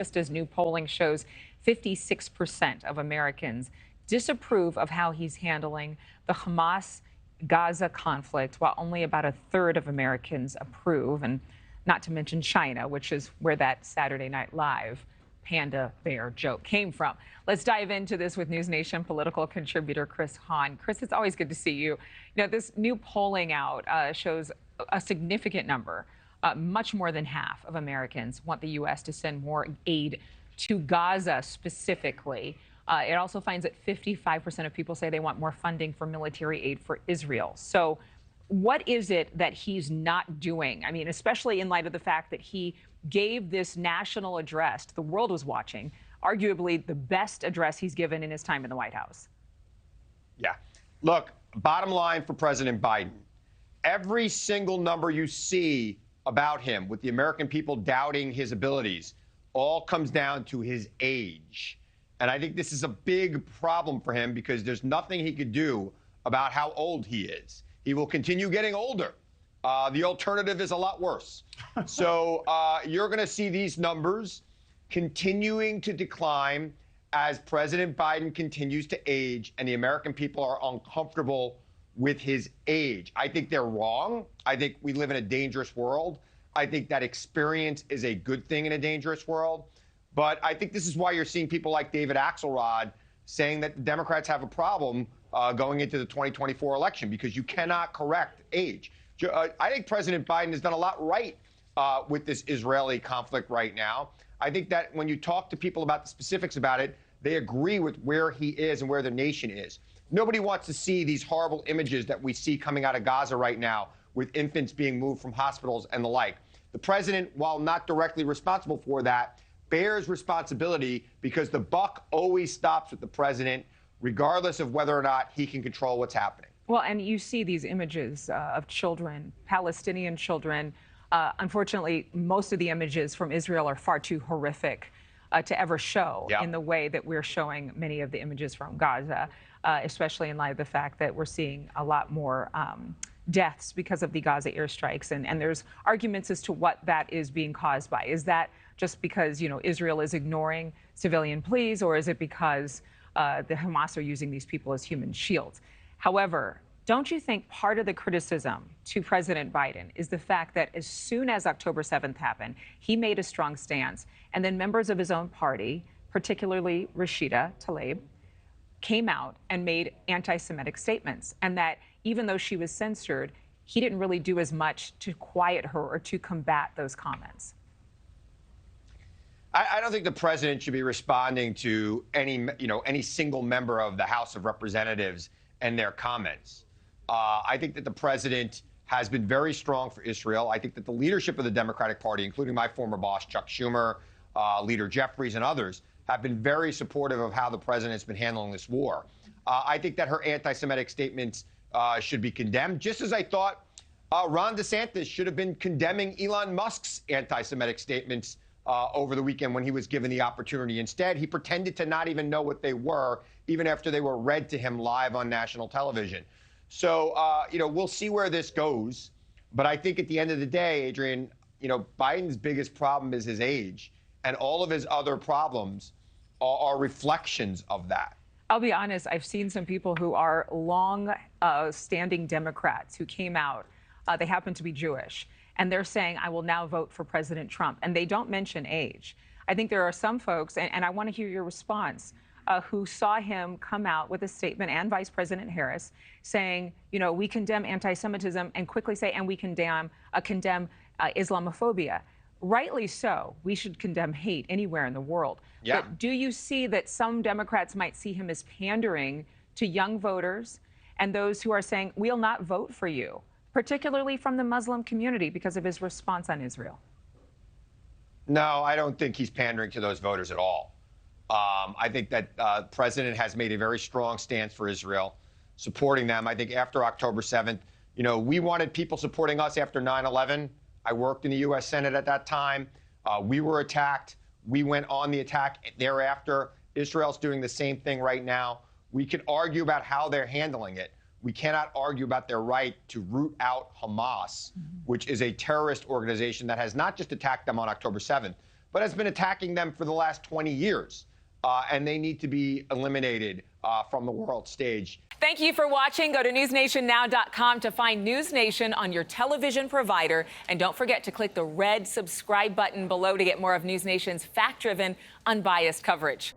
Just as new polling shows, 56% of Americans disapprove of how he's handling the Hamas-Gaza conflict, while only about a third of Americans approve, and not to mention China, which is where that Saturday Night Live panda bear joke came from. Let's dive into this with NewsNation political contributor Chris Hahn. Chris, it's always good to see you. You know, this new polling out shows a significant number. Much more than half of Americans want the U.S. to send more aid to Gaza specifically. It also finds that 55% of people say they want more funding for military aid for Israel. So what is it that he's not doing? I mean, especially in light of the fact that he gave this national address, the world was watching, arguably the best address he's given in his time in the White House. Yeah. Look, bottom line for President Biden, every single number you see about him, with the American people doubting his abilities, all comes down to his age. And I think this is a big problem for him because there's nothing he could do about how old he is. He will continue getting older. The alternative is a lot worse. So you're going to see these numbers continuing to decline as President Biden continues to age and the American people are uncomfortable with his age. I think they're wrong. I think we live in a dangerous world. I think that experience is a good thing in a dangerous world. But I think this is why you're seeing people like David Axelrod saying that the Democrats have a problem going into the 2024 election because you cannot correct age. I think President Biden has done a lot right with this Israeli conflict right now. I think that when you talk to people about the specifics about it, they agree with where he is and where the nation is. Nobody wants to see these horrible images that we see coming out of Gaza right now with infants being moved from hospitals and the like. The president, while not directly responsible for that, bears responsibility because the buck always stops with the president, regardless of whether or not he can control what's happening. Well, and you see these images of children, Palestinian children. Unfortunately, most of the images from Israel are far too horrific to ever show in the way that we're showing many of the images from Gaza, especially in light of the fact that we're seeing a lot more deaths because of the Gaza airstrikes. And there's arguments as to what that is being caused by. Is that just because, you know, Israel is ignoring civilian pleas, or is it because the Hamas are using these people as human shields? However, don't you think part of the criticism to President Biden is the fact that as soon as October 7th happened, he made a strong stance, and then members of his own party, particularly Rashida Tlaib, came out and made anti-Semitic statements, and that even though she was censored, he didn't really do as much to quiet her or to combat those comments? I don't think the president should be responding to any single member of the House of Representatives and their comments. I think that the president has been very strong for Israel. I think that the leadership of the Democratic Party, including my former boss, Chuck Schumer, Leader Jeffries, and others, have been very supportive of how the president has been handling this war. I think that her anti-Semitic statements should be condemned, just as I thought Ron DeSantis should have been condemning Elon Musk's anti-Semitic statements over the weekend when he was given the opportunity. Instead, he pretended to not even know what they were, even after they were read to him live on national television. So, we'll see where this goes. But I think at the end of the day, Adrienne, Biden's biggest problem is his age, and all of his other problems are reflections of that. I'll be honest, I've seen some people who are long-standing Democrats who came out. They happen to be Jewish. And they're saying, I will now vote for President Trump. And they don't mention age. I think there are some folks, and I want to hear your response, who saw him come out with a statement, and Vice President Harris, saying, we condemn anti-Semitism, and quickly say, and we condemn Islamophobia. Rightly so. We should condemn hate anywhere in the world. Yeah. But do you see that some Democrats might see him as pandering to young voters and those who are saying, we'll not vote for you, particularly from the Muslim community, because of his response on Israel? No, I don't think he's pandering to those voters at all. I think that the president has made a very strong stance for Israel, supporting them. I think after October 7th, we wanted people supporting us after 9/11. I worked in the U.S. Senate at that time. We were attacked. We went on the attack thereafter. Israel's doing the same thing right now. We can argue about how they're handling it. We cannot argue about their right to root out Hamas, which is a terrorist organization that has not just attacked them on October 7th, but has been attacking them for the last 20 years. And they need to be eliminated from the world stage. Thank you for watching. Go to newsnationnow.com to find News Nation on your television provider. And don't forget to click the red subscribe button below to get more of News Nation's fact-driven, unbiased coverage.